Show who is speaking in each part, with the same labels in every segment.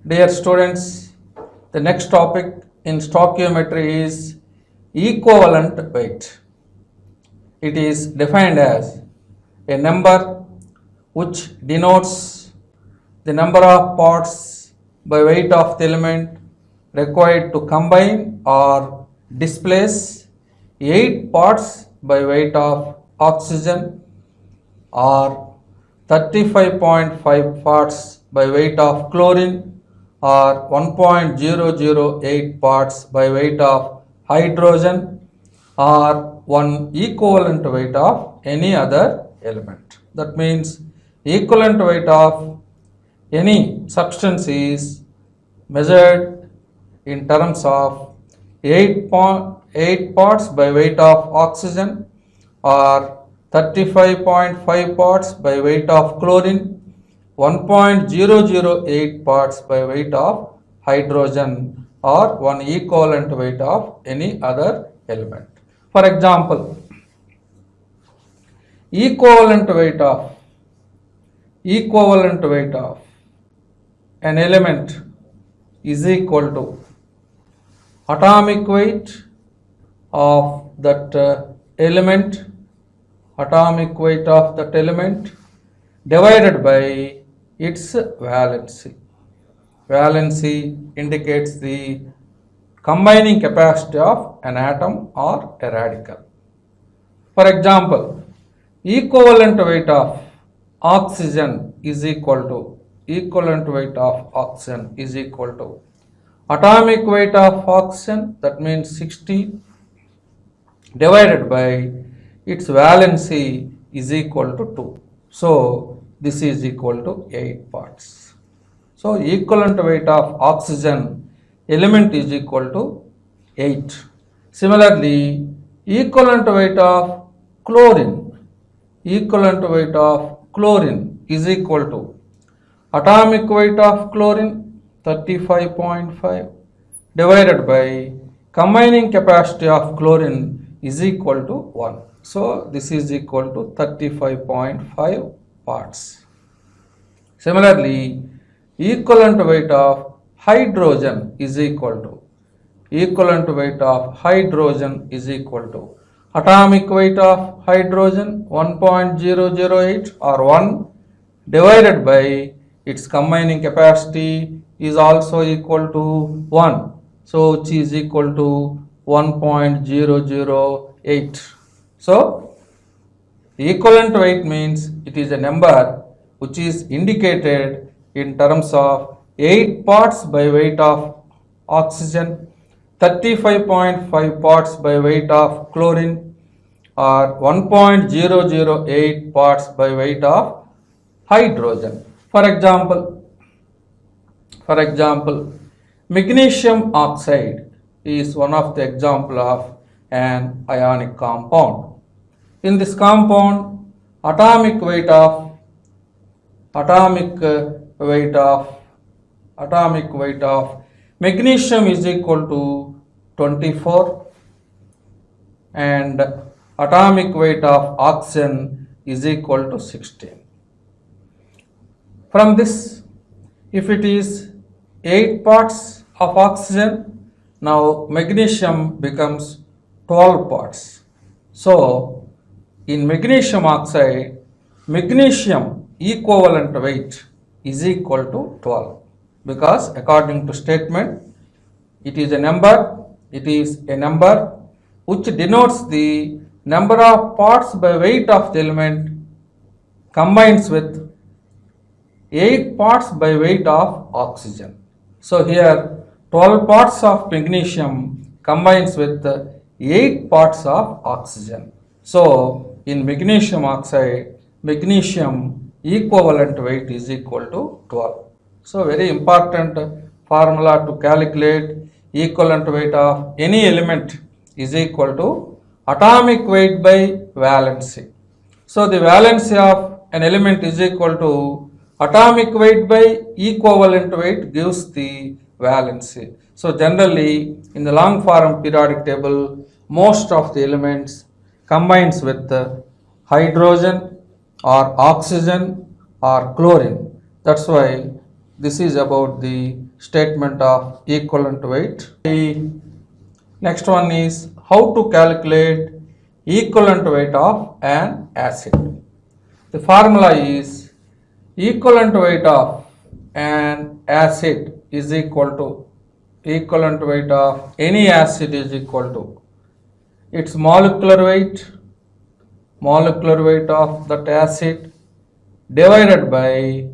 Speaker 1: Dear students, the next topic in stoichiometry is equivalent weight. It is defined as a number which denotes the number of parts by weight of the element required to combine or displace 8 parts by weight of oxygen or 35.5 parts by weight of chlorine or 1.008 parts by weight of hydrogen or one equivalent weight of any other element. That means equivalent weight of any substance is measured in terms of 8 parts by weight of oxygen or 35.5 parts by weight of chlorine, 1.008 parts by weight of hydrogen or one equivalent weight of any other element. For example, equivalent weight of an element is equal to atomic weight of that element divided by its valency. Valency indicates the combining capacity of an atom or a radical. For example, equivalent weight of oxygen is equal to atomic weight of oxygen, that means 60, divided by its valency is equal to 2. So this is equal to 8 parts. So equivalent weight of oxygen element is equal to 8. Similarly, equivalent weight of chlorine is equal to atomic weight of chlorine 35.5 divided by combining capacity of chlorine is equal to 1. So this is equal to 35.5 parts. Similarly, equivalent weight of hydrogen is equal to atomic weight of hydrogen 1.008 or 1 divided by its combining capacity is also equal to 1. So which is equal to 1.008. So equivalent weight means it is a number which is indicated in terms of 8 parts by weight of oxygen, 35.5 parts by weight of chlorine or 1.008 parts by weight of hydrogen. For example, magnesium oxide is one of the example of an ionic compound. In this compound, atomic weight of magnesium is equal to 24 and atomic weight of oxygen is equal to 16. From this, if it is 8 parts of oxygen, now magnesium becomes 12 parts. So in magnesium oxide, magnesium equivalent weight is equal to 12 because according to statement it is a number which denotes the number of parts by weight of the element combines with 8 parts by weight of oxygen. So here 12 parts of magnesium combines with 8 parts of oxygen. So in magnesium oxide, magnesium equivalent weight is equal to 12. So very important formula to calculate equivalent weight of any element is equal to atomic weight by valency. So the valency of an element is equal to atomic weight by equivalent weight gives the valency. So generally in the long form periodic table, most of the elements combines with hydrogen or oxygen or chlorine. That's why this is about the statement of equivalent weight. The next one is how to calculate equivalent weight of an acid. The formula is equivalent weight of an acid is equal to equivalent weight of any acid is equal to its molecular weight of that acid divided by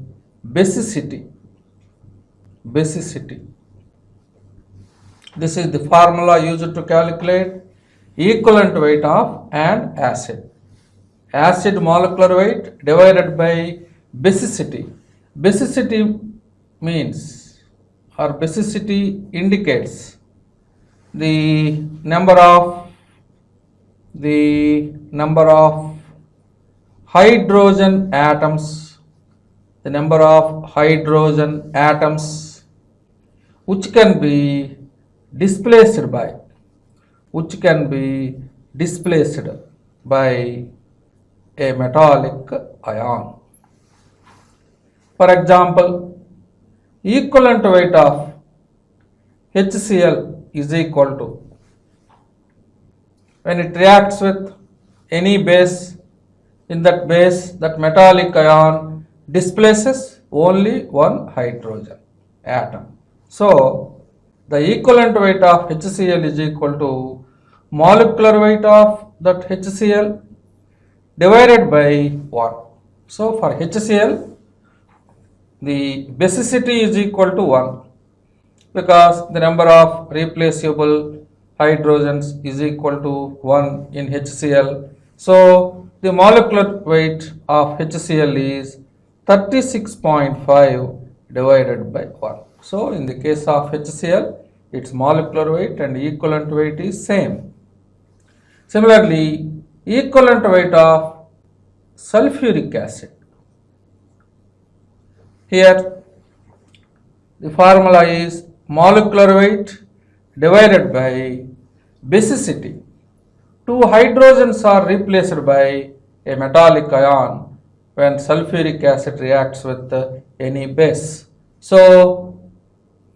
Speaker 1: basicity. This is the formula used to calculate equivalent weight of an acid. Acid molecular weight divided by basicity. Basicity means or basicity indicates the number of hydrogen atoms, which can be displaced by a metallic ion. For example, equivalent weight of HCl is equal to, when it reacts with any base, in that base that metallic ion displaces only one hydrogen atom. So the equivalent weight of HCl is equal to molecular weight of that HCl divided by 1. So for HCl, the basicity is equal to 1 because the number of replaceable hydrogens is equal to 1 in HCl. So the molecular weight of HCl is 36.5 divided by 1. So in the case of HCl, its molecular weight and equivalent weight is same. Similarly, equivalent weight of sulfuric acid. Here the formula is molecular weight divided by basicity. Two hydrogens are replaced by a metallic ion when sulfuric acid reacts with any base. So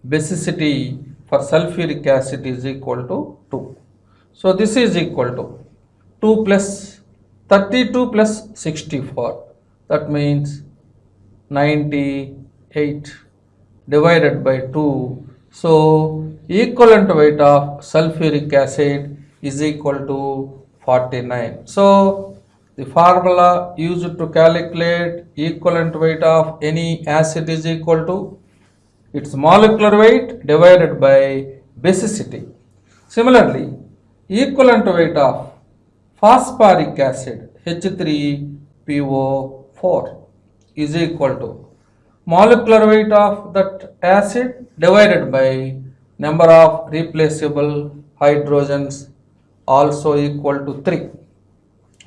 Speaker 1: basicity for sulfuric acid is equal to 2. So this is equal to 2 plus 32 plus 64. That means 98 divided by 2. So equivalent weight of sulfuric acid is equal to 49. So the formula used to calculate equivalent weight of any acid is equal to its molecular weight divided by basicity. Similarly, equivalent weight of phosphoric acid H3PO4 is equal to molecular weight of that acid divided by number of replaceable hydrogens also equal to 3.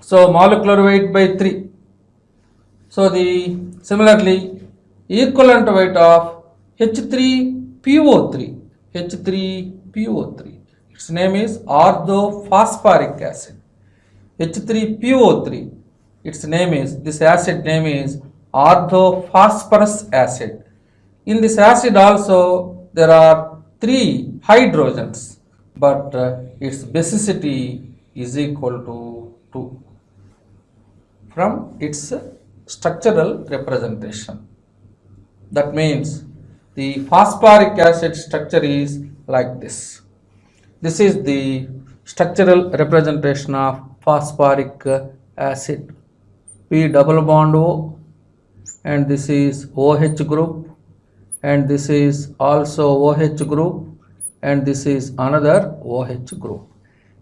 Speaker 1: So molecular weight by 3. So the similarly equivalent weight of H3PO3. Its name is orthophosphoric acid. H3PO3. Its name is, this acid name is orthophosphorus acid. In this acid also there are 3 hydrogens, but its basicity is equal to 2 from its structural representation. That means the phosphoric acid structure is like this. This is the structural representation of phosphoric acid. P double bond O, and this is OH group, and this is also OH group, and this is another OH group,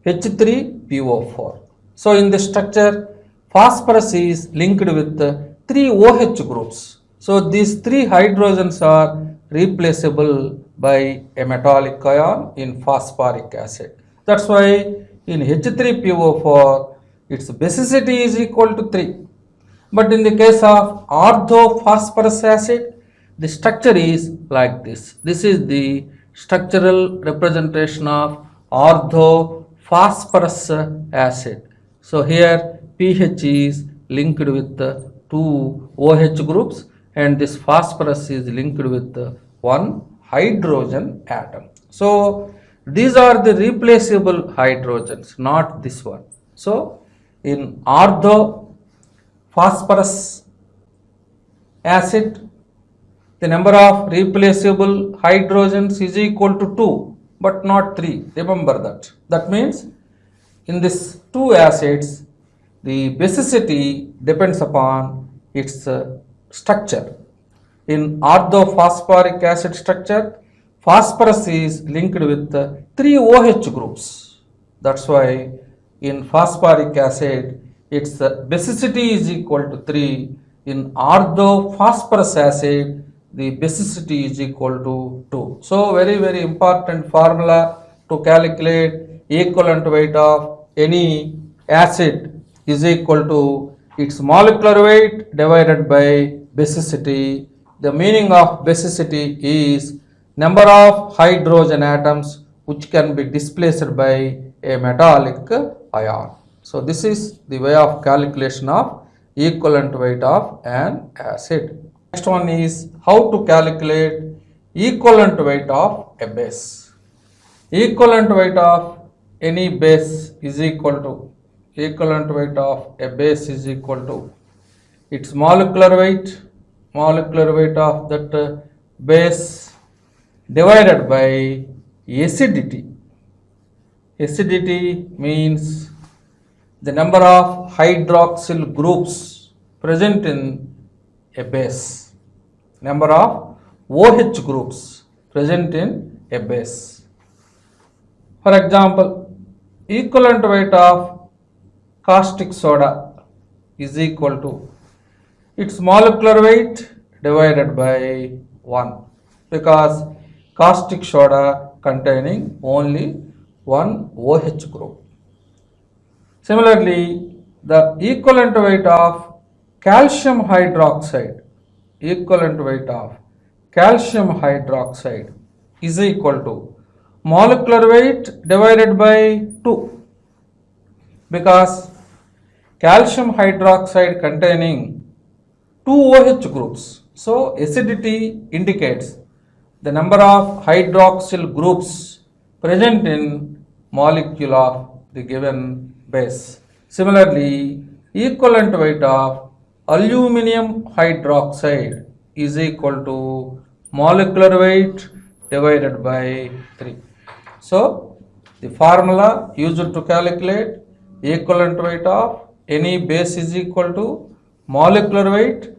Speaker 1: H3PO4. So in the structure, phosphorus is linked with 3 OH groups. So these 3 hydrogens are replaceable by a metallic ion in phosphoric acid. That's why in H3PO4, its basicity is equal to 3. But in the case of orthophosphorus acid, the structure is like this. This is the structural representation of orthophosphorus acid. So here pH is linked with 2 OH groups, and this phosphorus is linked with 1 hydrogen atom. So these are the replaceable hydrogens, not this one. So in ortho phosphorus acid, the number of replaceable hydrogens is equal to 2, but not 3. Remember that. That means in this two acids, the basicity depends upon its structure. In orthophosphoric acid structure, phosphorus is linked with 3 OH groups. That's why in phosphoric acid, its basicity is equal to 3. In orthophosphorus acid, the basicity is equal to 2. So very important formula to calculate equivalent weight of any acid is equal to its molecular weight divided by basicity. The meaning of basicity is number of hydrogen atoms which can be displaced by a metallic ion. So this is the way of calculation of equivalent weight of an acid. Next one is how to calculate equivalent weight of a base. Equivalent weight of any base is equal to its molecular weight of that base divided by acidity. Acidity means the number of hydroxyl groups present in a base, number of OH groups present in a base. For example, equivalent weight of caustic soda is equal to its molecular weight divided by 1, because caustic soda containing only one OH group. Similarly, the equivalent weight of calcium hydroxide is equal to molecular weight divided by 2, because calcium hydroxide containing 2 OH groups. So acidity indicates the number of hydroxyl groups present in molecule of the given base. Similarly, equivalent weight of aluminum hydroxide is equal to molecular weight divided by 3. So the formula used to calculate equivalent weight of any base is equal to molecular weight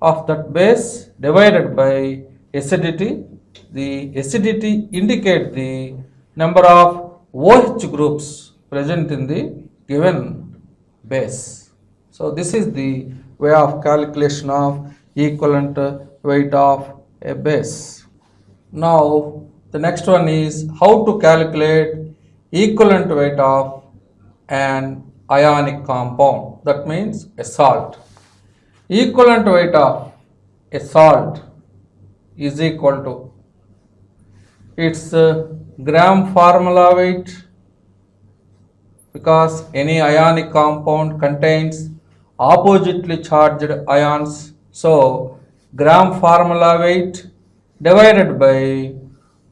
Speaker 1: of that base divided by acidity. The acidity indicate the number of OH groups present in the given base. So this is the way of calculation of equivalent weight of a base. Now the next one is how to calculate equivalent weight of an ionic compound, that means a salt. Equivalent weight of a salt is equal to its gram formula weight, because any ionic compound contains oppositely charged ions. So gram formula weight divided by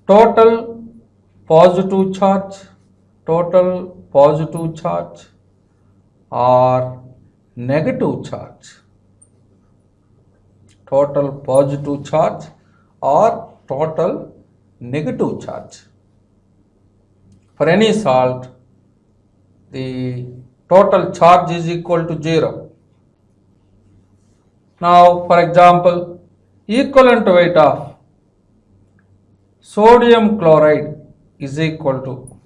Speaker 1: total positive charge or negative charge, total positive charge or total negative charge. For any salt, the total charge is equal to 0. Now, for example, equivalent weight of sodium chloride is equal to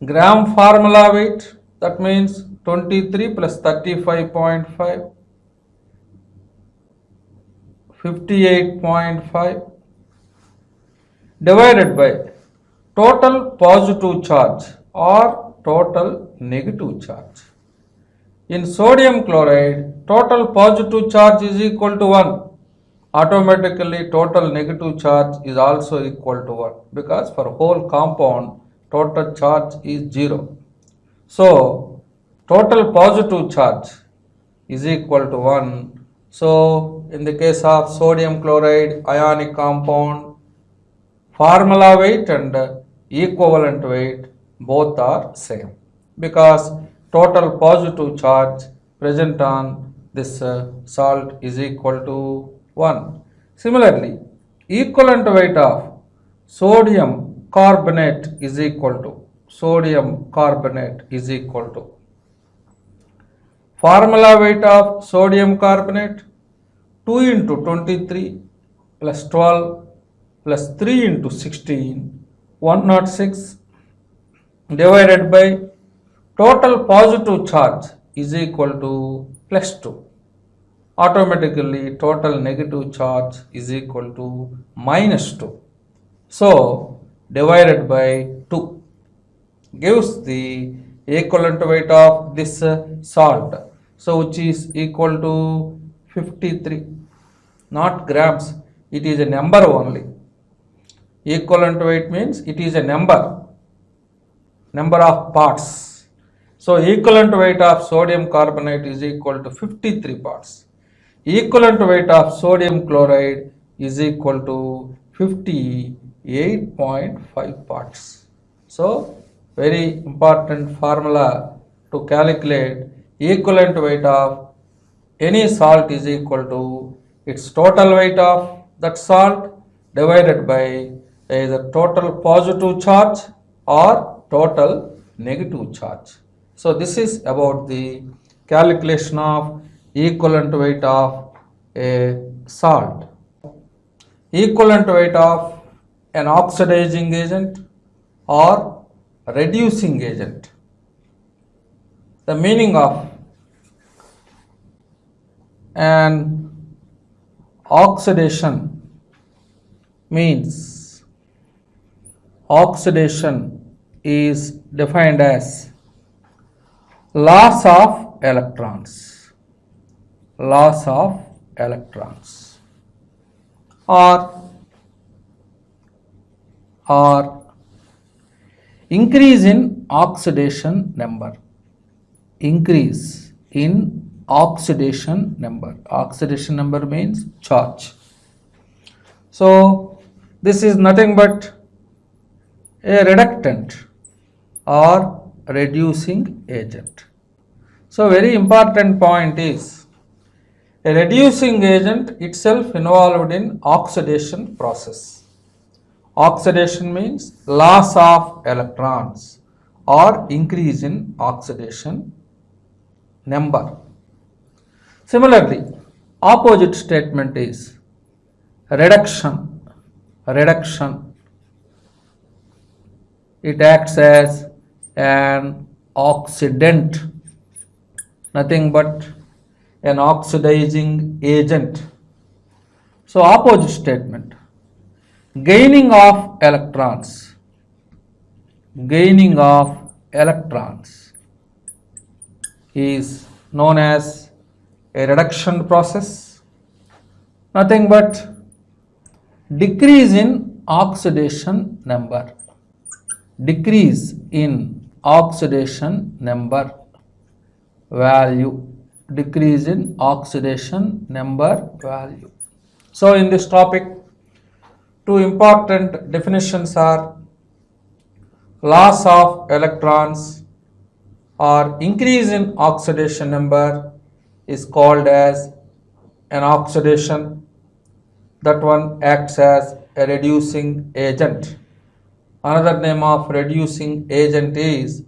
Speaker 1: gram formula weight, that means 23 plus 35.5, 58.5 divided by total positive charge or total negative charge. In sodium chloride, total positive charge is equal to 1. Automatically total negative charge is also equal to 1, because for whole compound total charge is 0. So total positive charge is equal to 1. So in the case of sodium chloride ionic compound, formula weight and equivalent weight both are same because total positive charge present on this salt is equal to 1. Similarly, equivalent weight of sodium carbonate is equal to formula weight of sodium carbonate 2 into 23 plus 12 plus 3 into 16 106 divided by total positive charge is equal to plus 2. Automatically total negative charge is equal to minus 2. So divided by 2 gives the equivalent weight of this salt. So which is equal to 53. Not grams, it is a number only. Equivalent weight means it is a number of parts. So equivalent weight of sodium carbonate is equal to 53 parts. Equivalent weight of sodium chloride is equal to 58.5 parts. So very important formula to calculate equivalent weight of any salt is equal to its total weight of that salt divided by either total positive charge or total negative charge. So this is about the calculation of equivalent weight of a salt. Equivalent weight of an oxidizing agent or reducing agent. The meaning of an oxidation means oxidation is defined as loss of electrons or increase in oxidation number. Oxidation number means charge. So this is nothing but a reductant or reducing agent. So very important point is a reducing agent itself involved in oxidation process. Oxidation means loss of electrons or increase in oxidation number. Similarly, opposite statement is reduction. It acts as an oxidant, nothing but an oxidizing agent. So opposite statement, gaining of electrons is known as a reduction process, nothing but decrease in oxidation number value. So in this topic, two important definitions are loss of electrons or increase in oxidation number is called as an oxidation. That one acts as a reducing agent. Another name of reducing agent is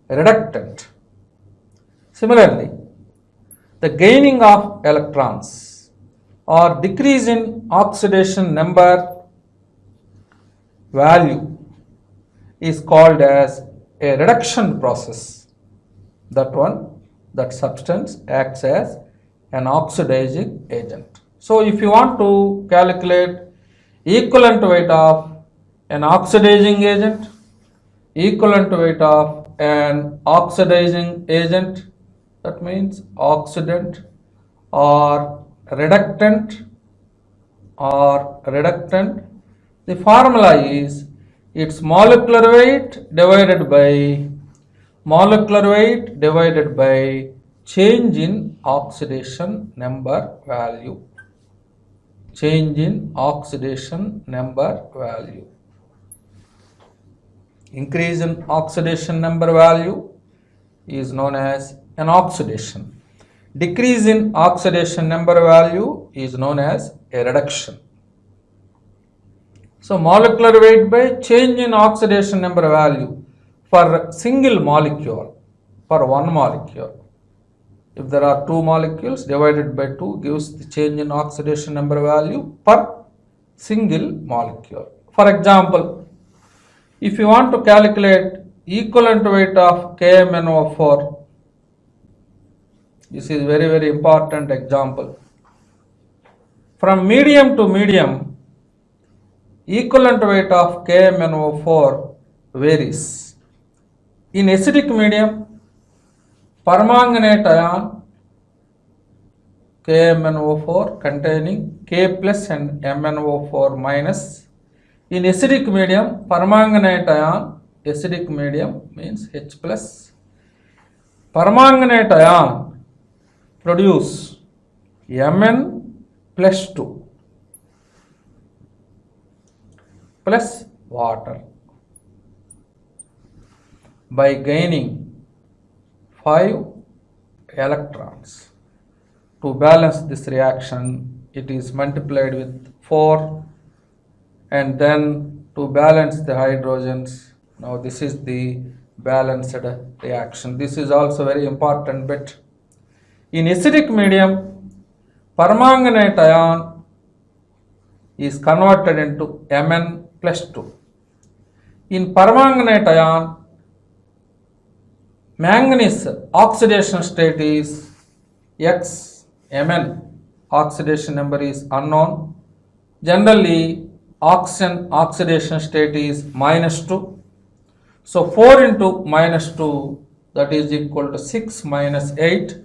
Speaker 1: reductant. Similarly, the gaining of electrons or decrease in oxidation number value is called as a reduction process. That substance acts as an oxidizing agent. So if you want to calculate equivalent weight of an oxidizing agent, equivalent weight of an oxidizing agent, that means oxidant or reductant, the formula is its molecular weight divided by change in oxidation number value. Increase in oxidation number value is known as an oxidation. Decrease in oxidation number value is known as a reduction. So molecular weight by change in oxidation number value for single molecule, for one molecule. If there are two molecules, divided by 2 gives the change in oxidation number value per single molecule. For example, if you want to calculate equivalent weight of KMnO4, this is very important example. From medium to medium, equivalent weight of KMnO4 varies. In acidic medium, permanganate ion KMnO4 containing K plus and MnO4 minus. In acidic medium, permanganate ion, acidic medium means H plus. Permanganate ion produce Mn plus 2 plus water by gaining 5 electrons. To balance this reaction, it is multiplied with 4, and then to balance the hydrogens, now this is the balanced reaction. This is also very important bit. In acidic medium, permanganate ion is converted into Mn plus 2. In permanganate ion, manganese oxidation state is X, Mn oxidation number is unknown. Generally, oxygen oxidation state is -2. So 4 into -2, that is equal to 6 minus 8.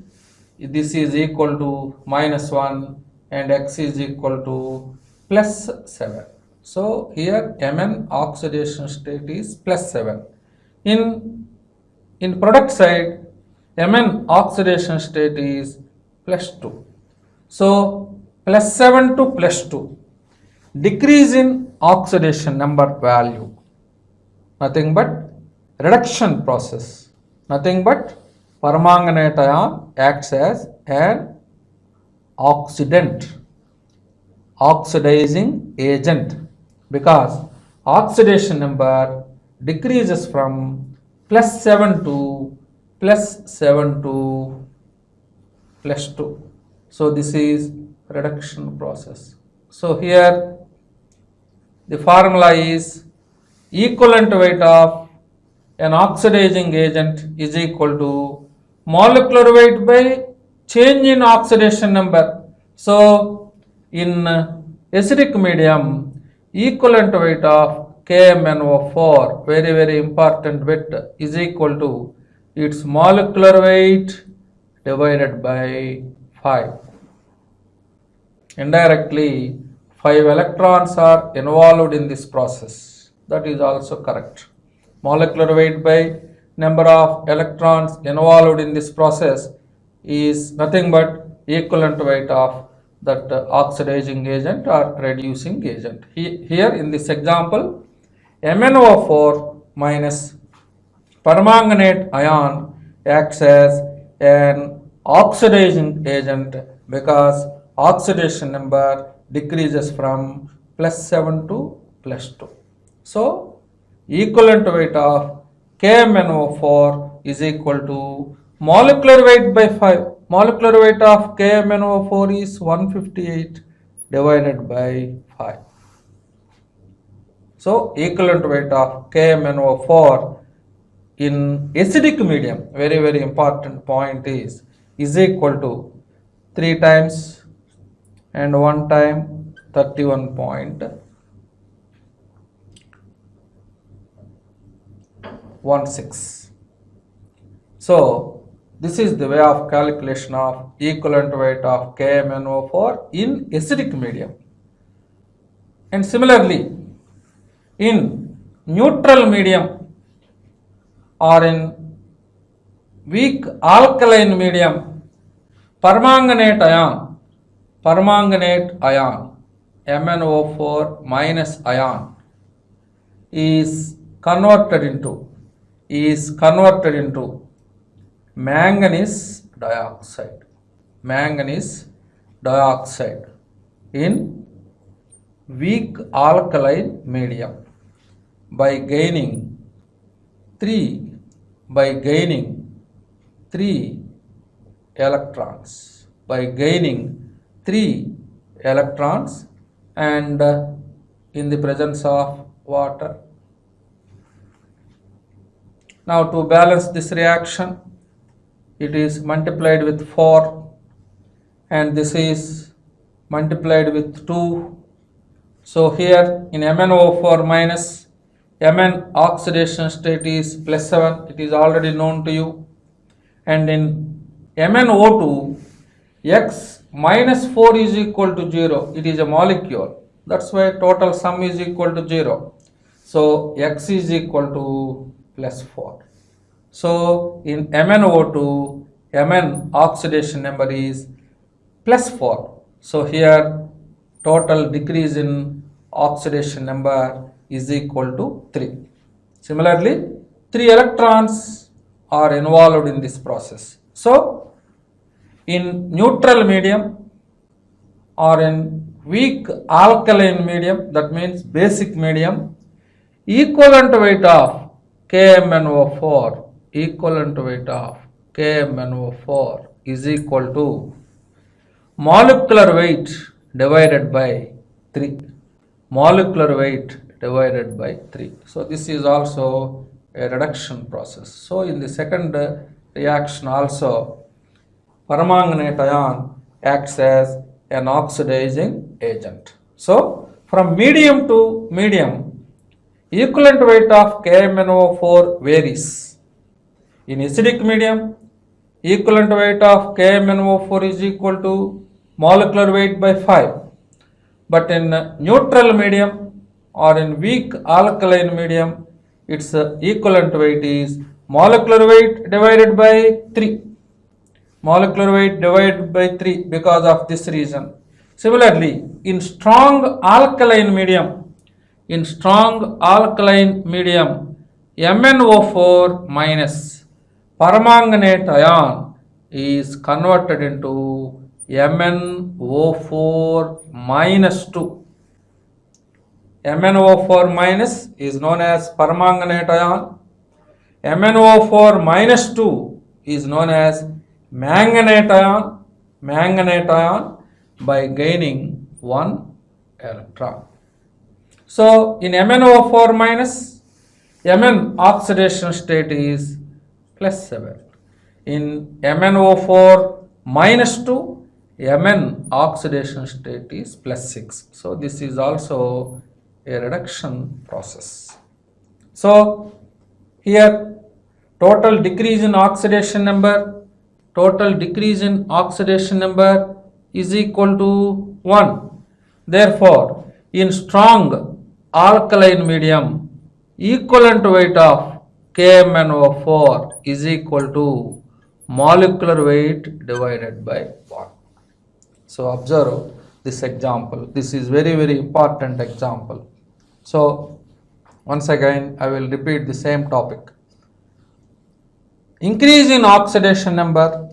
Speaker 1: This is equal to -1, and X is equal to +7. So here Mn oxidation state is +7. In product side, Mn oxidation state is +2. So +7 to +2. Decrease in oxidation number value. Nothing but reduction process. Nothing but permanganate ion acts as an oxidant, oxidizing agent, because oxidation number decreases from +7 to +7 to +2. So this is reduction process. So here the formula is equivalent weight of an oxidizing agent is equal to molecular weight by change in oxidation number. So in acidic medium, equivalent weight of KMnO4, very important bit, is equal to its molecular weight divided by 5. Indirectly, 5 electrons are involved in this process. That is also correct. Molecular weight by number of electrons involved in this process is nothing but equivalent weight of that oxidizing agent or reducing agent. Here in this example, MnO4 minus permanganate ion acts as an oxidizing agent because oxidation number decreases from +7 to +2. So equivalent weight of KMnO4 is equal to molecular weight by 5. Molecular weight of KMnO4 is 158 divided by 5. So equivalent weight of KMnO4 in acidic medium, very important point, is equal to 3 times and 1 time 31.16. So this is the way of calculation of equivalent weight of KMnO4 in acidic medium. And similarly, in neutral medium or in weak alkaline medium, permanganate ion MnO4 minus ion is converted into manganese dioxide. Manganese dioxide in weak alkaline medium by gaining 3 electrons, and in the presence of water. Now to balance this reaction, it is multiplied with 4 and this is multiplied with 2. So here in MnO4 minus, Mn oxidation state is +7, it is already known to you. And in MnO2, X minus 4 is equal to 0, it is a molecule. That's why total sum is equal to 0. So X is equal to +4. So in MnO2, Mn oxidation number is +4. So here total decrease in oxidation number is equal to 3. Similarly, 3 electrons are involved in this process. So in neutral medium or in weak alkaline medium, that means basic medium, equivalent weight of KMnO4 is equal to molecular weight divided by 3. So this is also a reduction process. So in the second reaction also, permanganate ion acts as an oxidizing agent. So from medium to medium, equivalent weight of KMnO4 varies. In acidic medium, equivalent weight of KMnO4 is equal to molecular weight by 5. But in neutral medium or in weak alkaline medium, its equivalent weight is molecular weight divided by 3. Because of this reason. Similarly, in strong alkaline medium, MnO4 minus permanganate ion is converted into MnO4 minus 2. MnO4 minus is known as permanganate ion. MnO4 minus 2 is known as manganate ion by gaining 1 electron. So in MnO4 minus, Mn oxidation state is +7. In MnO4 minus 2, Mn oxidation state is +6. So this is also a reduction process. So here total decrease in oxidation number is equal to 1. Therefore, in strong alkaline medium, equivalent weight of KMnO4 is equal to molecular weight divided by 1. So observe this example. This is very, very important example. So once again, I will repeat the same topic. Increase in oxidation number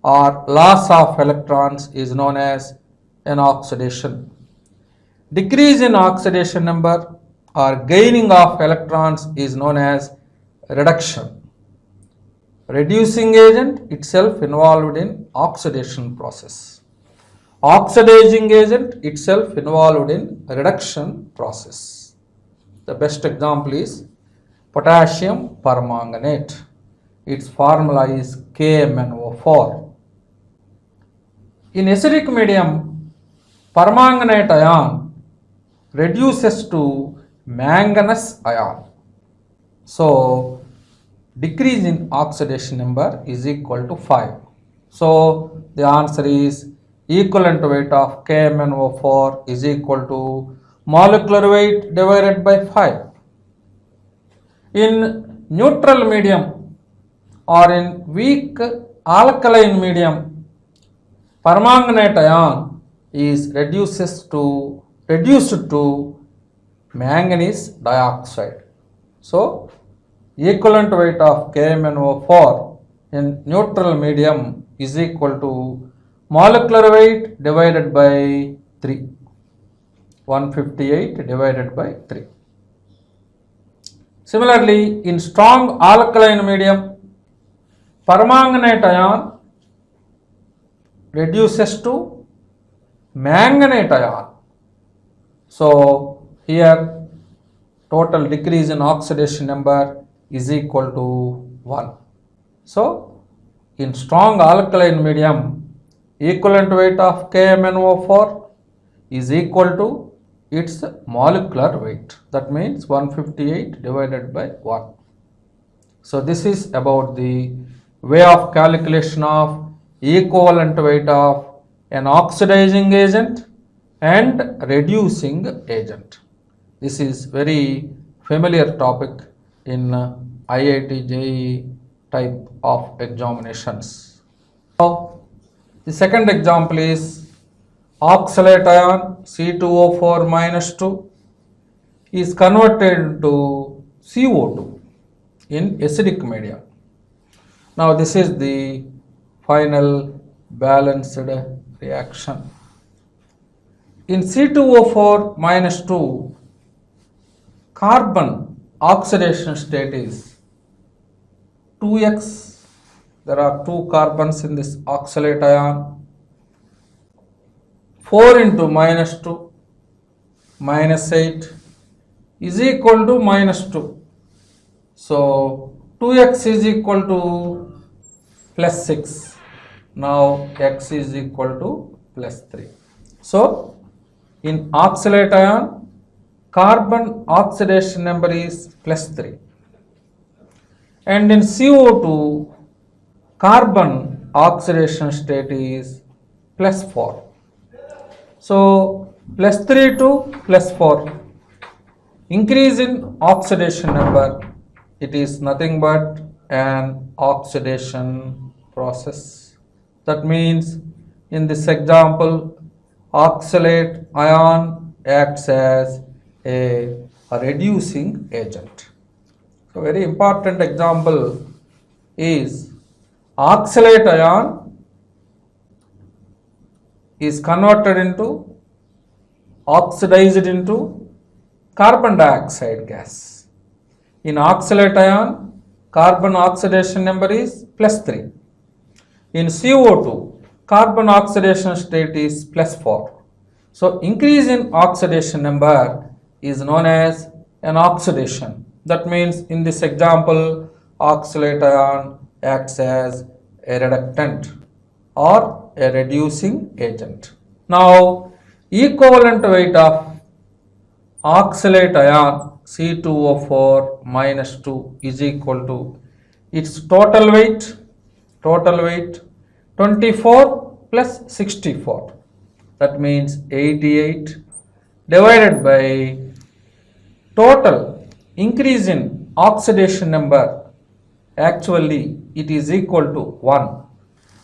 Speaker 1: or loss of electrons is known as an oxidation. Decrease in oxidation number or gaining of electrons is known as reduction. Reducing agent itself involved in oxidation process. Oxidizing agent itself involved in reduction process. The best example is potassium permanganate. Its formula is KMnO4. In acidic medium, permanganate ion reduces to manganese ion. So decrease in oxidation number is equal to 5. So the answer is equivalent weight of KMnO4 is equal to molecular weight divided by 5. In neutral medium or in weak alkaline medium, permanganate ion is reduced to manganese dioxide. So equivalent weight of KMnO4 in neutral medium is equal to molecular weight divided by 3. 158 divided by 3. Similarly, in strong alkaline medium, permanganate ion reduces to manganate ion. So here total decrease in oxidation number is equal to 1. So in strong alkaline medium, equivalent weight of KMnO4 is equal to its molecular weight. That means 158 divided by 1. So this is about the way of calculation of equivalent weight of an oxidizing agent and reducing agent. This is very familiar topic in IIT JEE type of examinations. Now, the second example is oxalate ion C2O4 minus 2 is converted into CO2 in acidic medium. Now this is the final balanced reaction. In C2O4 minus 2, carbon oxidation state is 2x. There are 2 carbons in this oxalate ion. 4 into minus 2 minus 8 is equal to minus 2. So 2x is equal to plus 6. Now x is equal to plus 3. So in oxalate ion, carbon oxidation number is plus 3. And in CO2, carbon oxidation state is plus 4. So plus 3 to plus 4. Increase in oxidation number, it is nothing but an oxidation process. That means in this example, oxalate ion acts as a reducing agent. So very important example is oxalate ion is converted into oxidized into carbon dioxide gas. In oxalate ion, carbon oxidation number is plus 3. In CO2, carbon oxidation state is plus 4. So increase in oxidation number is known as an oxidation. That means in this example, oxalate ion acts as a reductant or a reducing agent. Now, equivalent weight of oxalate ion C2O4 minus 2 is equal to its total weight 24 plus 64. That means 88 divided by total increase in oxidation number. Actually, it is equal to 1.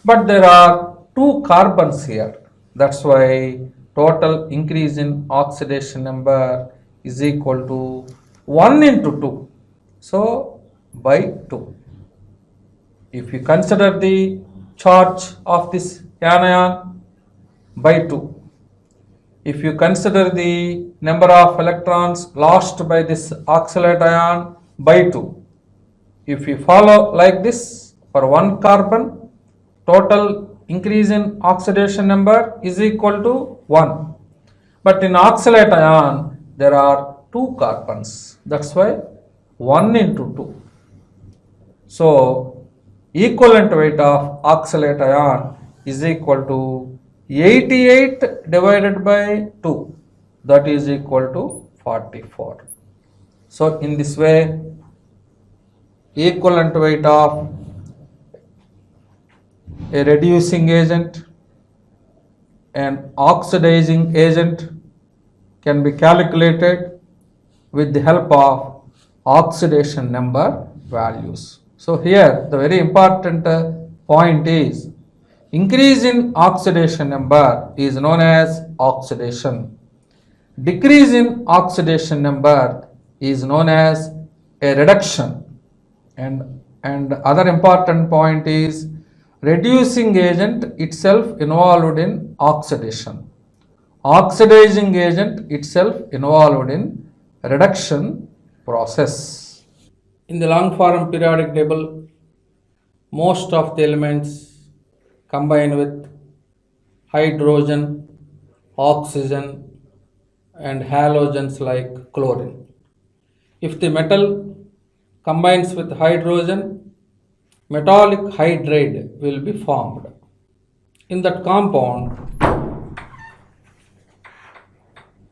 Speaker 1: But there are 2 carbons here. That's why total increase in oxidation number is equal to 1 into 2. So by 2. If you consider the charge of this anion, by 2. If you consider the number of electrons lost by this oxalate ion, by 2. If you follow like this, for 1 carbon, total increase in oxidation number is equal to 1. But in oxalate ion, there are 2 carbons. That's why 1 into 2. So equivalent weight of oxalate ion is equal to 88 divided by 2. That is equal to 44. So in this way, equivalent weight of a reducing agent and oxidizing agent can be calculated with the help of oxidation number values. So here the very important point is increase in oxidation number is known as oxidation. Decrease in oxidation number is known as a reduction, and other important point is reducing agent itself involved in oxidation, oxidizing agent itself involved in reduction process. In the long form periodic table, most of the elements combine with hydrogen, oxygen, and halogens like chlorine. If the metal combines with hydrogen, metallic hydride will be formed. In that compound,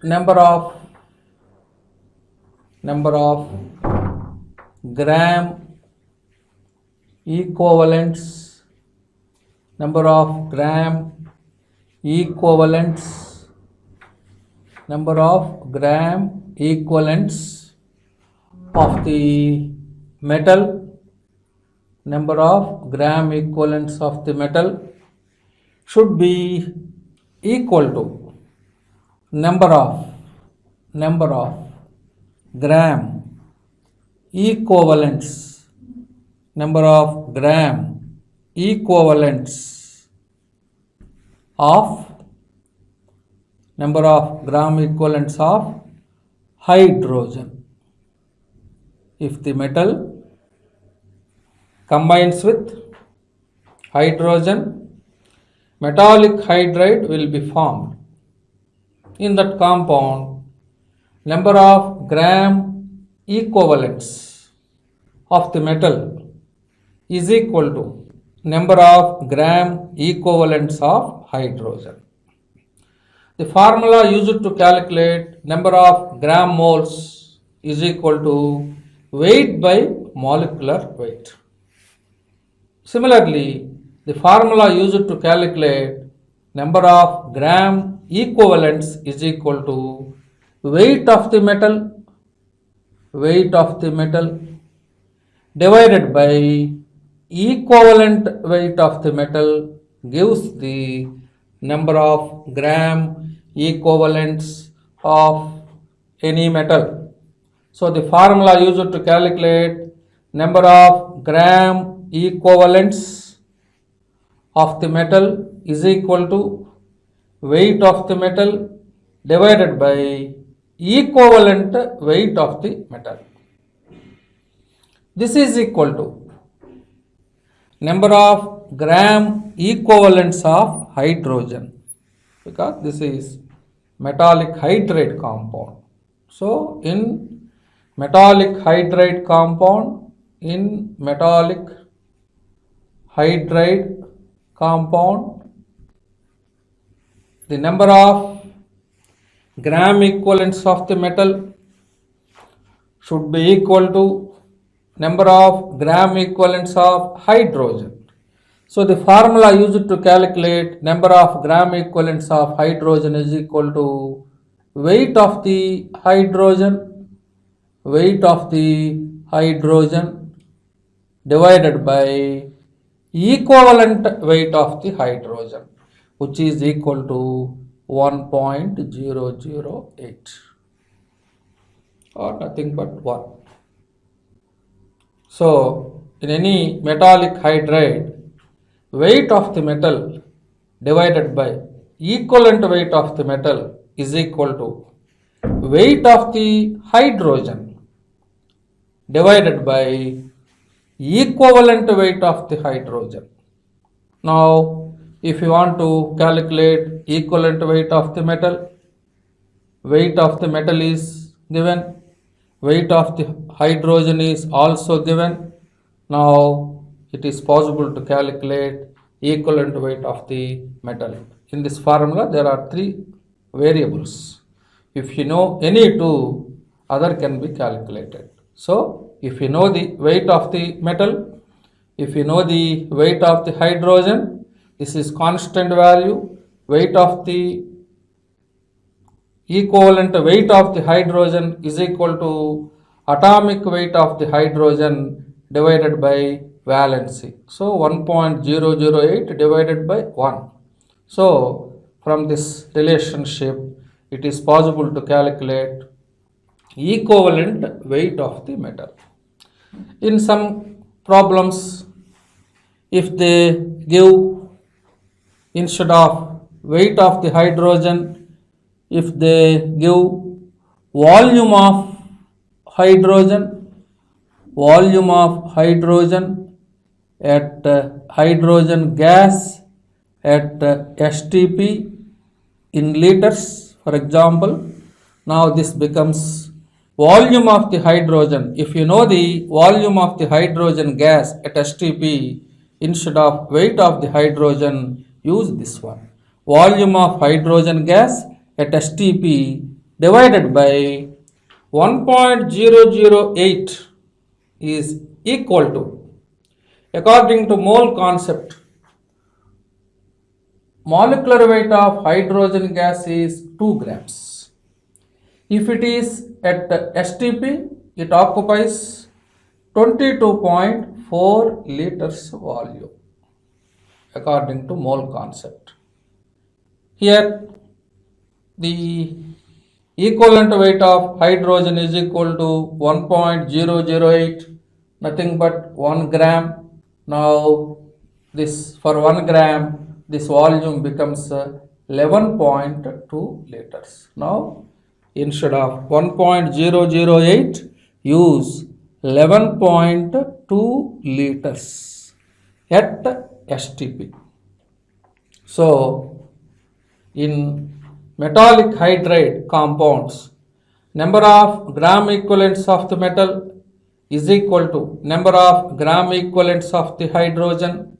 Speaker 1: number of gram equivalents, number of gram equivalents of the metal, number of gram equivalents of the metal should be equal to number of gram equivalents of hydrogen. If the metal combines with hydrogen, metallic hydride will be formed. In that compound, number of gram equivalents of the metal is equal to number of gram equivalents of hydrogen. The formula used to calculate number of gram moles is equal to weight by molecular weight. Similarly, the formula used to calculate number of gram equivalents is equal to weight of the metal divided by equivalent weight of the metal gives the number of gram equivalents of any metal. So the formula used to calculate number of gram equivalents of the metal is equal to weight of the metal divided by equivalent weight of the metal. This is equal to number of gram equivalents of hydrogen, because this is metallic hydride compound. So in metallic hydride compound, the number of gram equivalents of the metal should be equal to number of gram equivalents of hydrogen. So the formula used to calculate number of gram equivalents of hydrogen is equal to weight of the hydrogen divided by equivalent weight of the hydrogen, which is equal to 1.008 or nothing but 1. So in any metallic hydride, weight of the metal divided by equivalent weight of the metal is equal to weight of the hydrogen divided by equivalent weight of the hydrogen. Now if you want to calculate equivalent weight of the metal, weight of the metal is given, weight of the hydrogen is also given. Now it is possible to calculate equivalent weight of the metal. In this formula there are 3 variables. If you know any 2, other can be calculated. So if you know the weight of the metal, if you know the weight of the hydrogen, this is constant value. Weight of the equivalent weight of the hydrogen is equal to atomic weight of the hydrogen divided by valency. So 1.008 divided by 1. So from this relationship, it is possible to calculate equivalent weight of the metal. In some problems, if they give instead of weight of the hydrogen, if they give volume of hydrogen, volume of hydrogen at hydrogen gas at STP in liters, for example. Now this becomes volume of the hydrogen. If you know the volume of the hydrogen gas at STP, instead of weight of the hydrogen, use this one. Volume of hydrogen gas at STP divided by 1.008 is equal to, according to mole concept, molecular weight of hydrogen gas is 2 grams. If it is at STP, it occupies 22.4 liters volume, according to mole concept. Here, the equivalent weight of hydrogen is equal to 1.008, nothing but 1 gram. Now, this for 1 gram, this volume becomes 11.2 liters. Now, instead of 1.008, use 11.2 liters at STP. So, in metallic hydride compounds, number of gram equivalents of the metal is equal to number of gram equivalents of the hydrogen.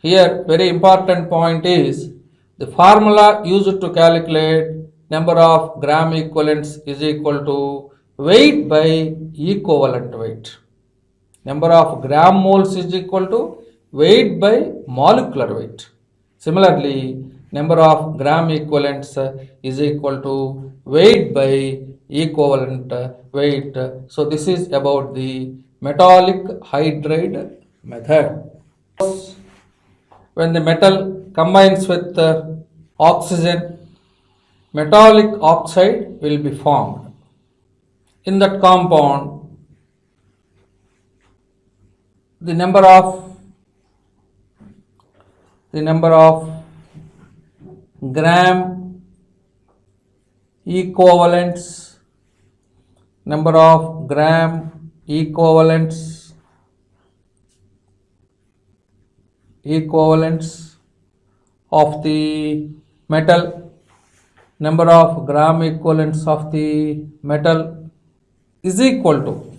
Speaker 1: Here, very important point is the formula used to calculate number of gram equivalents is equal to weight by equivalent weight. Number of gram moles is equal to weight by molecular weight. Similarly, number of gram equivalents is equal to weight by equivalent weight. So this is about the metallic hydride method. When the metal combines with oxygen, metallic oxide will be formed. In that compound, the number of gram equivalents, number of gram equivalents of the metal, number of gram equivalents of the metal is equal to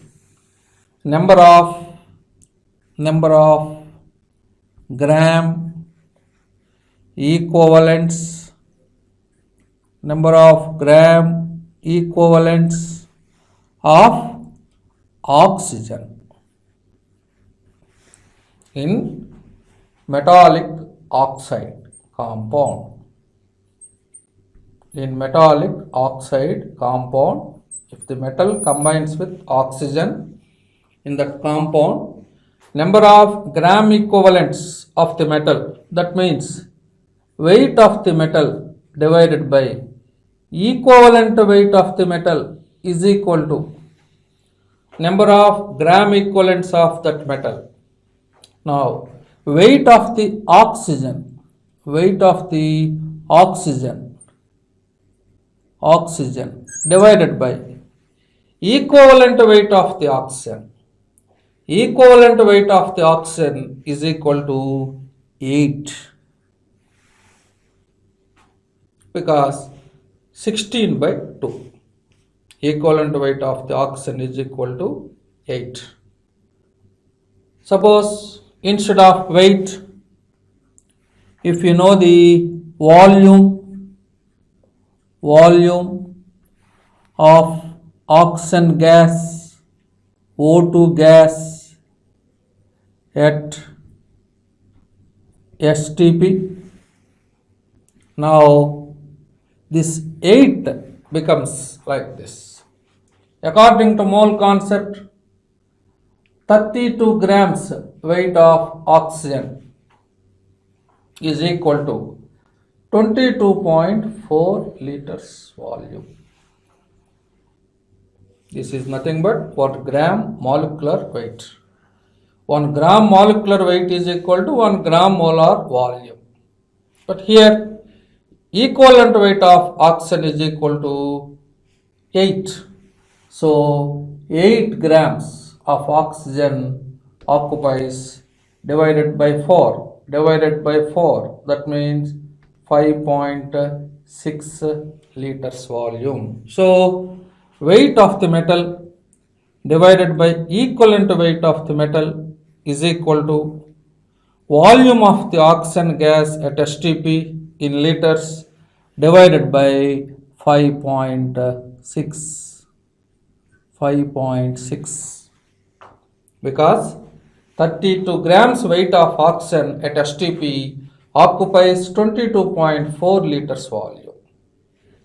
Speaker 1: number of gram equivalents, number of gram equivalents of oxygen in metallic oxide compound. In metallic oxide compound, if the metal combines with oxygen in that compound, number of gram equivalents of the metal, that means weight of the metal divided by equivalent weight of the metal is equal to number of gram equivalents of that metal. Now, weight of the oxygen divided by equivalent weight of the oxygen. Equivalent weight of the oxygen is equal to 8, because 16 by 2. Equivalent weight of the oxygen is equal to 8. Suppose instead of weight, if you know the volume of oxygen gas, O2 gas at STP, now this 8 becomes like this. According to mole concept, 32 grams weight of oxygen is equal to 22.4 liters volume. This is nothing but 1 gram molecular weight. 1 gram molecular weight is equal to 1 gram molar volume. But here equivalent weight of oxygen is equal to 8. So 8 grams of oxygen occupies divided by 4. That means 5.6 liters volume. So weight of the metal divided by equivalent weight of the metal is equal to volume of the oxygen gas at STP in liters divided by 5.6 because 32 grams weight of oxygen at STP occupies 22.4 liters volume.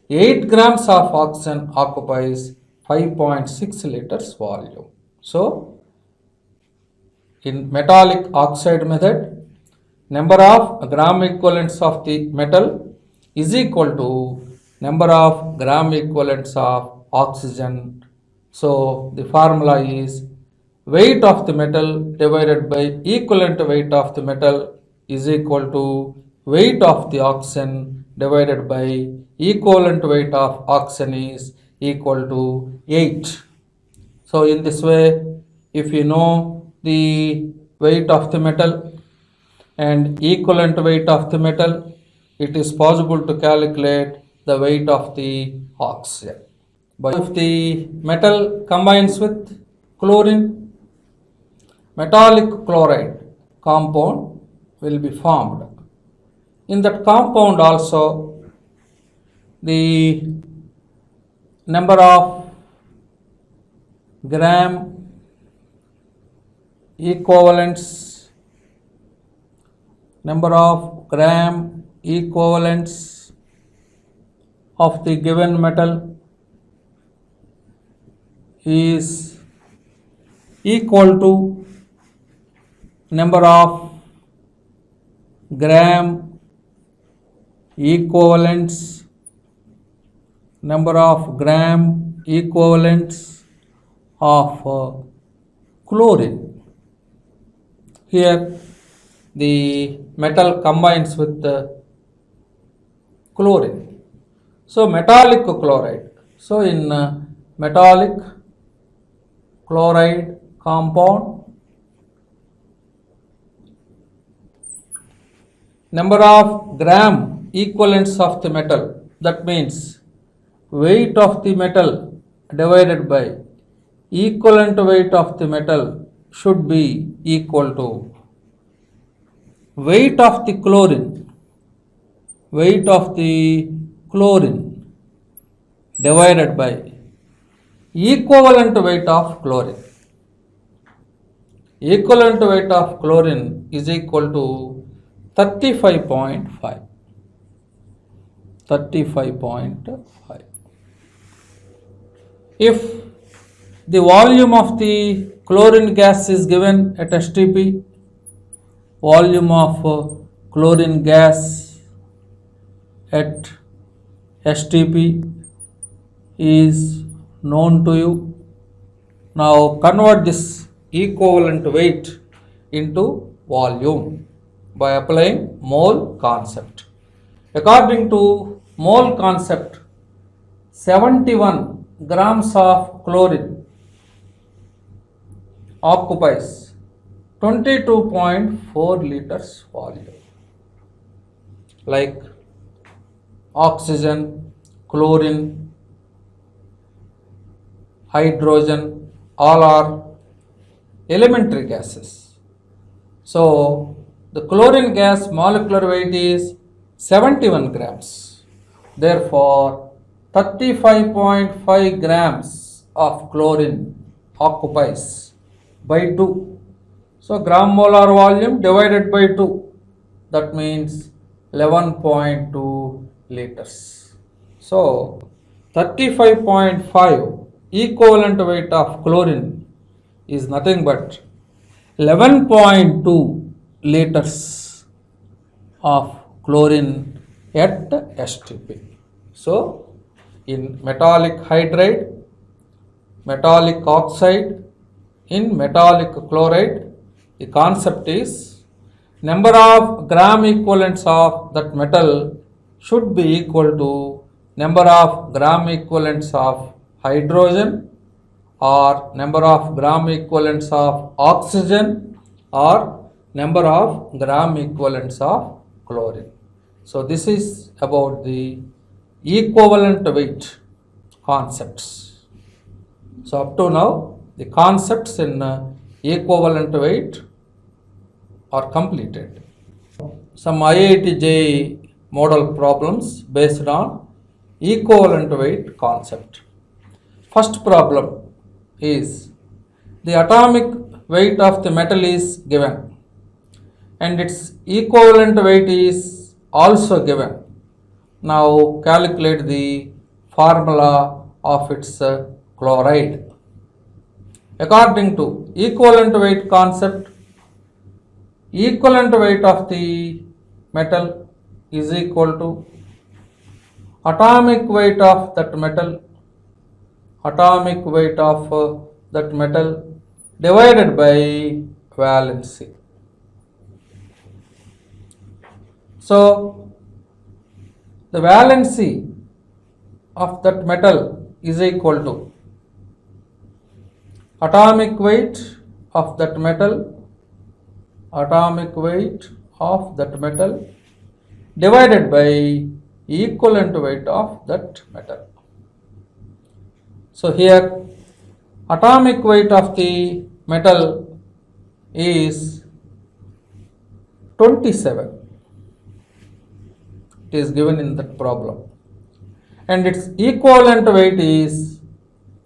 Speaker 1: 8 grams of oxygen occupies 5.6 liters volume. So in metallic oxide method, number of gram equivalents of the metal is equal to number of gram equivalents of oxygen. So the formula is weight of the metal divided by equivalent weight of the metal is equal to weight of the oxygen divided by equivalent weight of oxygen is equal to 8. So in this way, if you know the weight of the metal and equivalent weight of the metal, it is possible to calculate the weight of the oxygen. But if the metal combines with chlorine, metallic chloride compound will be formed. In that compound also, the number of gram equivalents of the given metal is equal to number of gram equivalents of chlorine. Here the metal combines with the chlorine. So metallic chloride. So in metallic chloride compound, number of gram equivalents of the metal, that means weight of the metal divided by equivalent weight of the metal should be equal to weight of the chlorine divided by equivalent weight of chlorine. Equivalent weight of chlorine is equal to 35.5. If the volume of the chlorine gas is given at STP, volume of chlorine gas at STP is known to you. Now convert this equivalent weight into volume by applying mole concept. According to mole concept, 71 grams of chlorine occupies 22.4 liters volume. Like oxygen, chlorine, hydrogen, all are elementary gases. So the chlorine gas molecular weight is 71 grams. Therefore 35.5 grams of chlorine occupies by 2. So gram molar volume divided by 2, that means 11.2 liters. So 35.5 equivalent weight of chlorine is nothing but 11.2 liters of chlorine at STP. So in metallic hydride, metallic oxide in metallic chloride, the concept is number of gram equivalents of that metal should be equal to number of gram equivalents of hydrogen or number of gram equivalents of oxygen or number of gram equivalents of chlorine. So this is about the equivalent weight concepts. So up to now the concepts in equivalent weight are completed. Some IIT JEE model problems based on equivalent weight concept. First problem is the atomic weight of the metal is given and its equivalent weight is also given. Now calculate the formula of its chloride. According to equivalent weight concept, equivalent weight of the metal is equal to atomic weight of that metal, divided by valency. So the valency of that metal is equal to atomic weight of that metal divided by equivalent weight of that metal. So here atomic weight of the metal is 27. It is given in that problem. And its equivalent weight is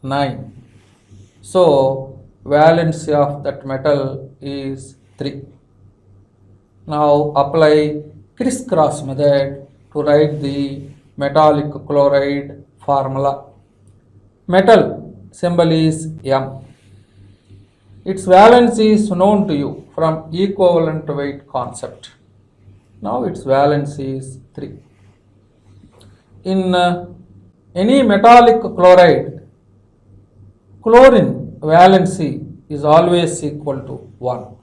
Speaker 1: 9. So valency of that metal is 3. Now apply crisscross method to write the metallic chloride formula. Metal symbol is M. Its valency is known to you from equivalent weight concept. Now its valency is 3. In any metallic chloride, chlorine valency is always equal to 1.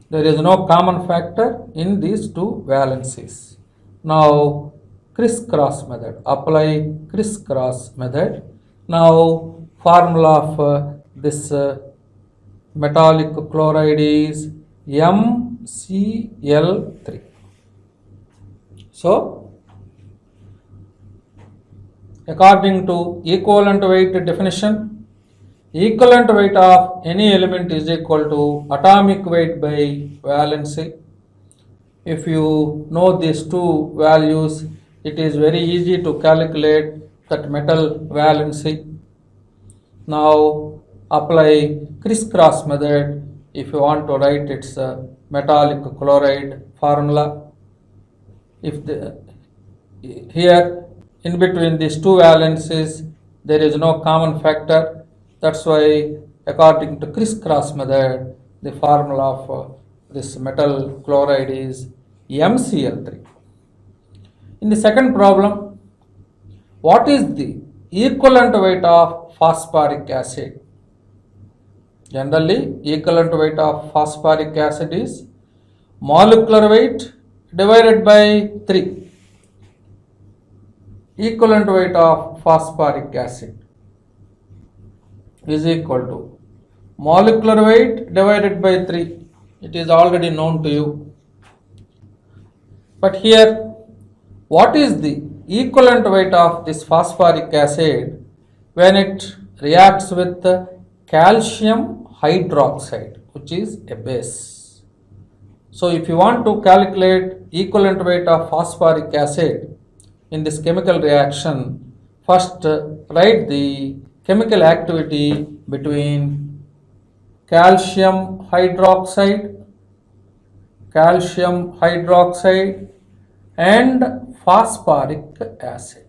Speaker 1: There is no common factor in these two valencies. Now crisscross method. Apply crisscross method. Now formula of this metallic chloride is MCl3. So according to equivalent weight definition, equivalent weight of any element is equal to atomic weight by valency. If you know these two values, it is very easy to calculate that metal valency. Now apply crisscross method if you want to write its metallic chloride formula. Here in between these two valencies there is no common factor, that's why according to crisscross method the formula of this metal chloride is MCl3. In the second problem, what is the equivalent weight of phosphoric acid? Generally equivalent weight of phosphoric acid is molecular weight divided by 3. Equivalent weight of phosphoric acid is equal to molecular weight divided by 3. It is already known to you. But here, what is the equivalent weight of this phosphoric acid when it reacts with calcium hydroxide, which is a base? So if you want to calculate equivalent weight of phosphoric acid in this chemical reaction, first write the chemical activity between calcium hydroxide and phosphoric acid.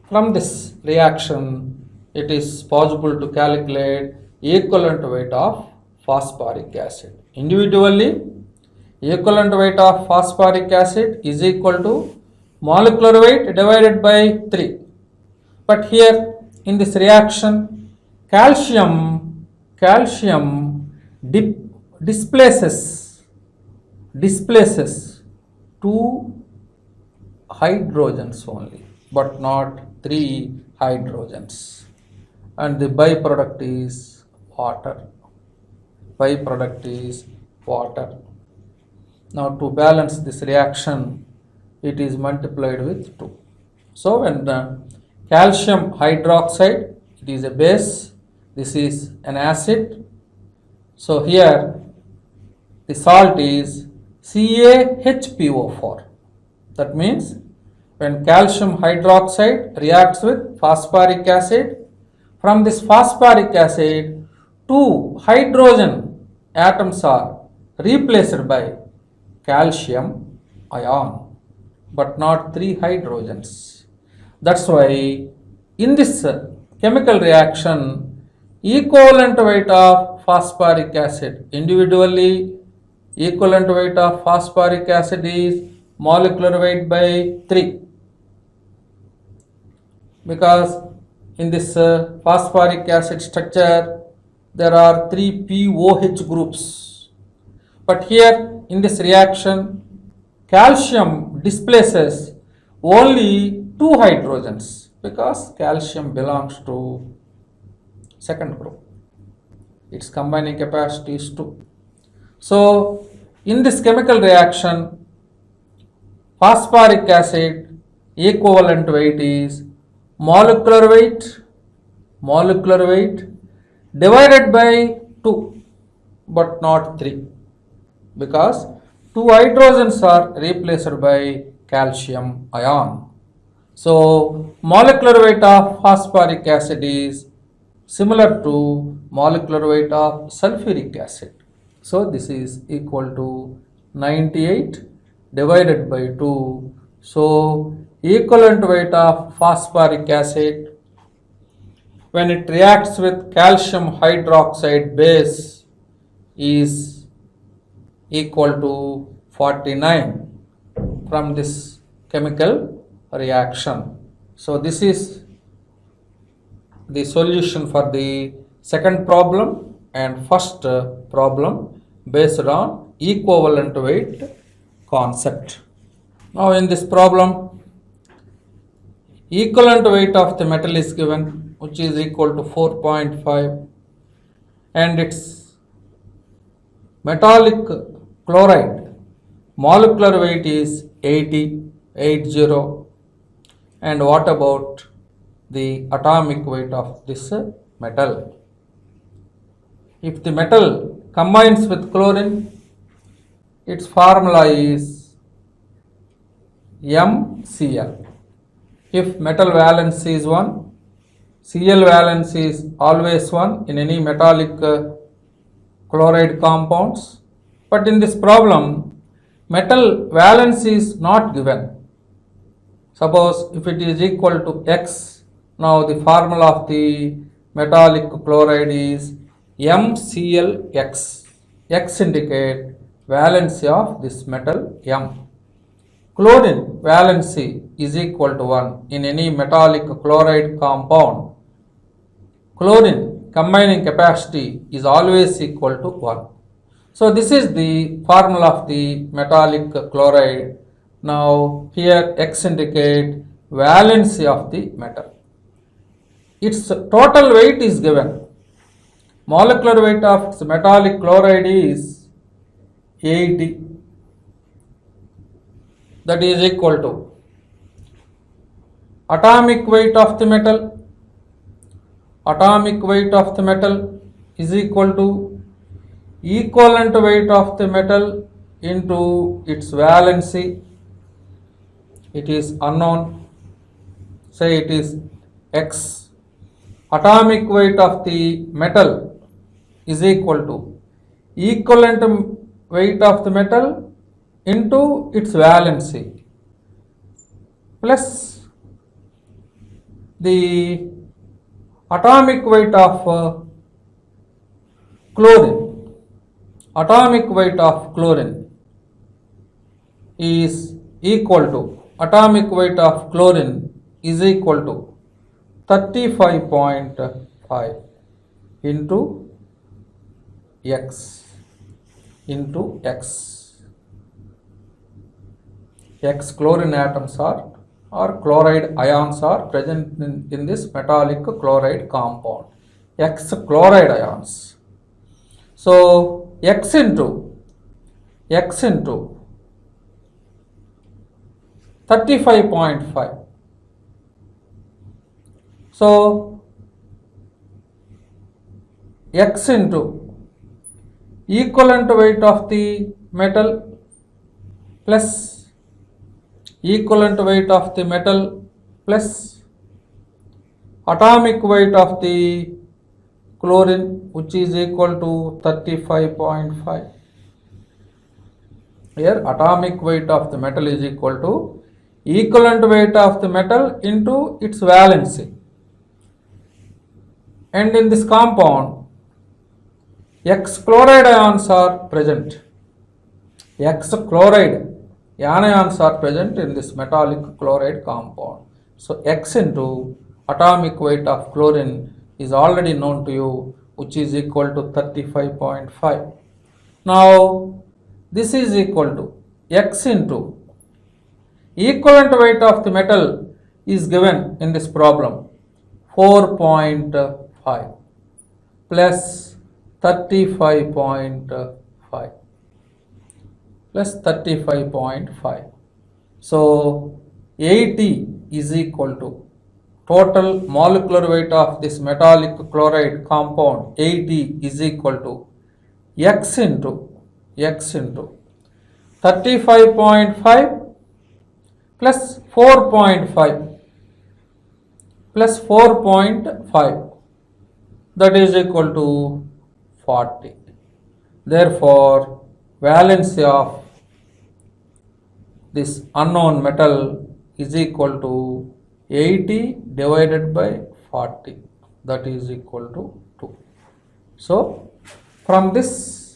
Speaker 1: From this reaction, it is possible to calculate equivalent weight of phosphoric acid. Individually, equivalent weight of phosphoric acid is equal to molecular weight divided by 3. But here in this reaction, calcium displaces 2 hydrogens only, but not 3 hydrogens, and the byproduct is water. Now to balance this reaction, it is multiplied with 2. So when the calcium hydroxide, it is a base, this is an acid. So here the salt is CaHPO4. That means when calcium hydroxide reacts with phosphoric acid, from this phosphoric acid 2 hydrogen atoms are replaced by calcium ion, but not 3 hydrogens. That's why in this chemical reaction, equivalent weight of phosphoric acid individually, equivalent weight of phosphoric acid is molecular weight by 3, because in this phosphoric acid structure there are 3 POH groups. But here in this reaction, calcium displaces only 2 hydrogens, because calcium belongs to second group. Its combining capacity is 2. So in this chemical reaction, phosphoric acid equivalent weight is molecular weight divided by 2, but not 3, because 2 hydrogens are replaced by calcium ion. So molecular weight of phosphoric acid is similar to molecular weight of sulfuric acid. So this is equal to 98 divided by 2. So equivalent weight of phosphoric acid when it reacts with calcium hydroxide base is equal to 49 from this chemical reaction. So this is the solution for the second problem and first problem based on equivalent weight concept. Now in this problem, equivalent weight of the metal is given, which is equal to 4.5, and its metallic chloride molecular weight is 80. And what about the atomic weight of this metal? If the metal combines with chlorine, its formula is MCl. If metal valence is 1, Cl valence is always 1 in any metallic chloride compounds. But in this problem, metal valence is not given. Suppose if it is equal to X, now the formula of the metallic chloride is MClX. X indicate valency of this metal M. Chlorine valency is equal to 1 in any metallic chloride compound. Chlorine combining capacity is always equal to 1. So this is the formula of the metallic chloride. Now here X indicate valency of the metal. Its total weight is given. Molecular weight of metallic chloride is 80. That is equal to atomic weight of the metal. Atomic weight of the metal is equal to equivalent weight of the metal into its valency. It is unknown. Say it is X. Atomic weight of the metal is equal to equivalent weight of the metal into its valency plus the atomic weight of chlorine. Atomic weight of chlorine is equal to atomic weight of chlorine is equal to 35.5 into X into X. X chlorine atoms are or chloride ions are present in this metallic chloride compound. X chloride ions. So X into 35.5. So X into equivalent weight of the metal plus equivalent weight of the metal plus atomic weight of the chlorine, which is equal to 35.5. Here atomic weight of the metal is equal to equivalent weight of the metal into its valency. And in this compound, X chloride ions are present. X chloride anions are present in this metallic chloride compound. So X into atomic weight of chlorine is already known to you, which is equal to 35.5. Now this is equal to X into equivalent weight of the metal is given in this problem 4.5 plus 35.5 plus 35.5. So 80 is equal to total molecular weight of this metallic chloride compound 80 is equal to X into 35.5 plus 4.5 plus 4.5, that is equal to 40. Therefore, valency of this unknown metal is equal to 80 divided by 40, that is equal to 2. So, from this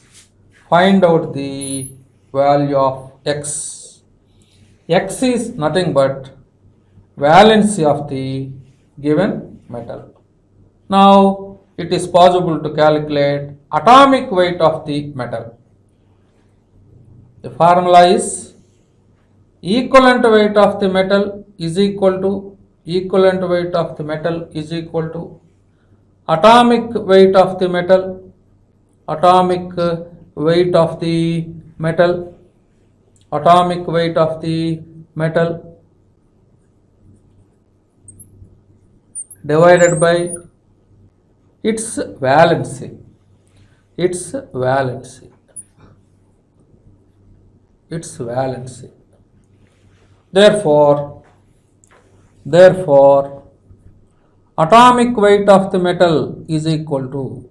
Speaker 1: find out the value of X. X is nothing but valency of the given metal. Now, it is possible to calculate atomic weight of the metal. The formula is equivalent weight of the metal is equal to atomic weight of the metal atomic weight of the metal divided by its valency. Therefore, atomic weight of the metal is equal to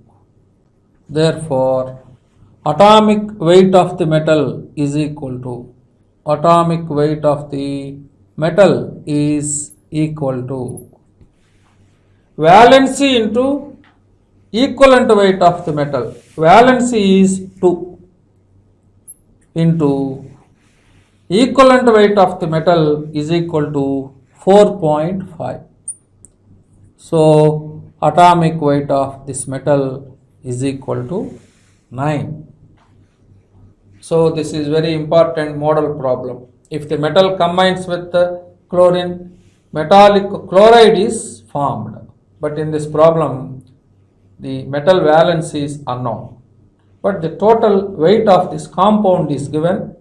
Speaker 1: atomic weight of the metal is equal to valency into equivalent weight of the metal. Valency is 2 into equivalent weight of the metal is equal to 4.5. So atomic weight of this metal is equal to 9. So this is very important model problem. If the metal combines with the chlorine, metallic chloride is formed. But in this problem, the metal valence is unknown. But the total weight of this compound is given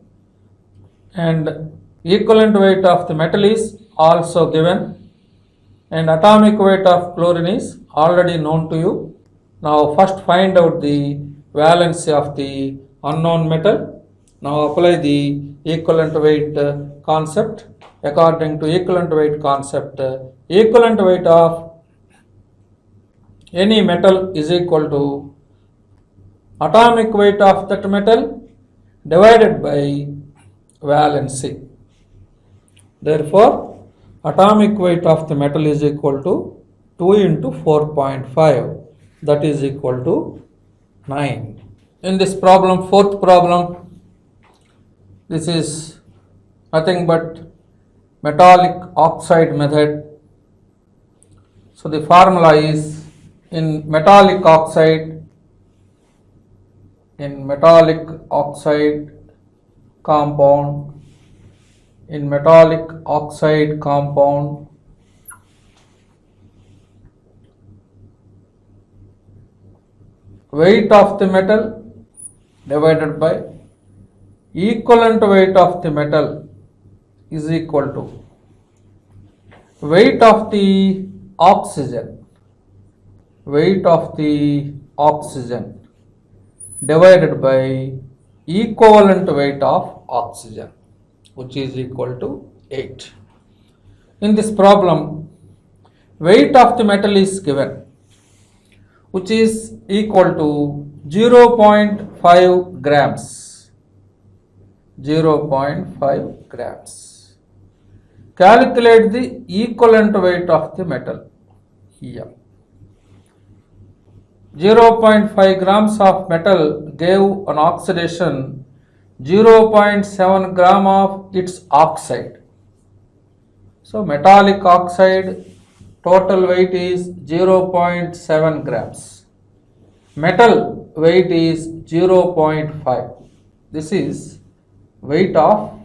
Speaker 1: and equivalent weight of the metal is also given and atomic weight of chlorine is already known to you. Now first find out the valency of the unknown metal. Now apply the equivalent weight concept. According to equivalent weight concept, equivalent weight of any metal is equal to atomic weight of that metal divided by valency. Therefore, atomic weight of the metal is equal to 2 into 4.5, that is equal to 9. In this problem, fourth problem, this is nothing but metallic oxide method. So the formula is in metallic oxide compound in metallic oxide compound weight of the metal divided by equivalent weight of the metal is equal to weight of the oxygen divided by equivalent weight of oxygen, which is equal to 8. In this problem, weight of the metal is given, which is equal to 0.5 grams. 0.5 grams. Calculate the equivalent weight of the metal here. 0.5 grams of metal gave an oxidation 0.7 gram of its oxide. So metallic oxide total weight is 0.7 grams. Metal weight is 0.5. This is weight of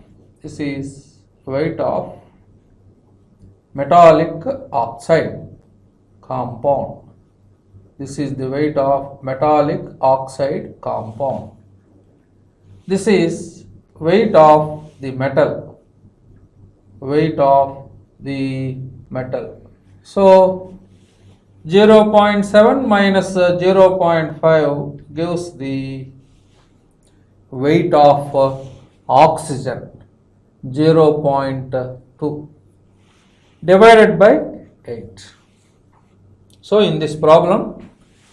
Speaker 1: metallic oxide compound. This is the weight of metallic oxide compound. This is weight of the metal. So 0.7 minus 0.5 gives the weight of oxygen 0.2 divided by 8. So in this problem,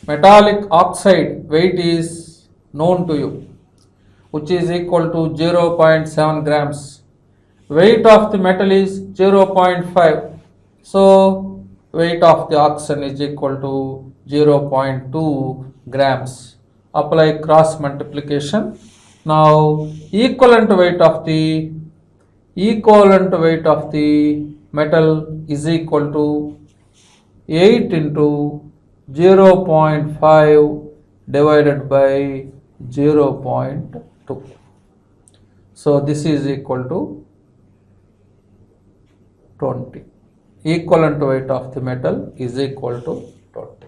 Speaker 1: metallic oxide weight is known to you, which is equal to 0.7 grams. Weight of the metal is 0.5. So weight of the oxygen is equal to 0.2 grams. Apply cross multiplication. Now equivalent weight of the metal is equal to 8 into 0.5 divided by 0.2. So this is equal to 20. Equivalent weight of the metal is equal to 20.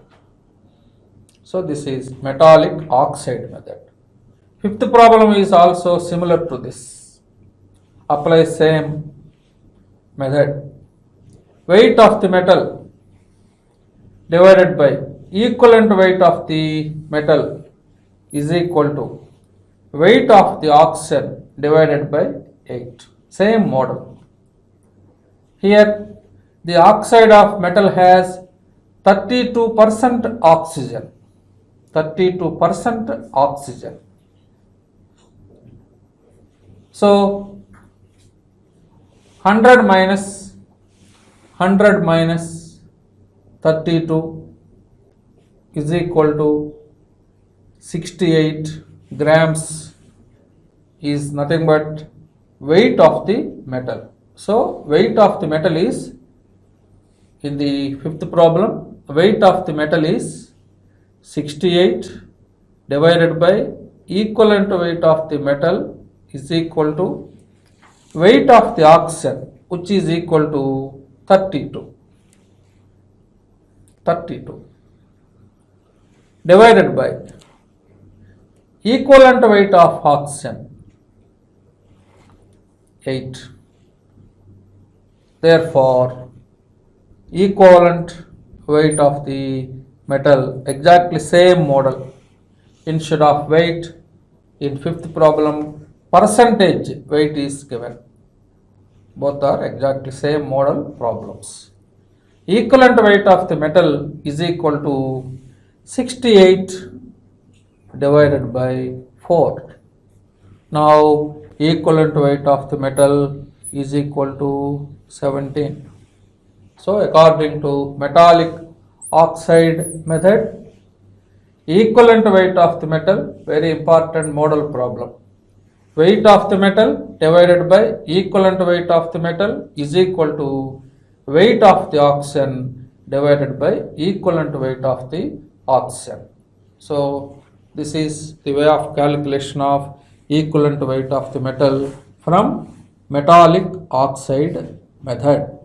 Speaker 1: So this is metallic oxide method. Fifth problem is also similar to this. Apply same method. Weight of the metal divided by equivalent weight of the metal is equal to weight of the oxygen divided by 8. Same model. Here the oxide of metal has 32% oxygen. 32% oxygen. So 100 minus 32 is equal to 68 grams is nothing but weight of the metal. So weight of the metal is, in the fifth problem, weight of the metal is 68 divided by equivalent weight of the metal is equal to weight of the oxygen, which is equal to 32 divided by equivalent weight of oxygen 8. Therefore equivalent weight of the metal, exactly same model. Instead of weight, in fifth problem percentage weight is given. Both are exactly same model problems. Equivalent weight of the metal is equal to 68 divided by 4. Now equivalent weight of the metal is equal to 17. So according to metallic oxide method, equivalent weight of the metal, very important model problem. weight of the metal divided by equivalent weight of the metal is equal to weight of the oxygen divided by equivalent weight of the oxygen. So this is the way of calculation of equivalent weight of the metal from metallic oxide method.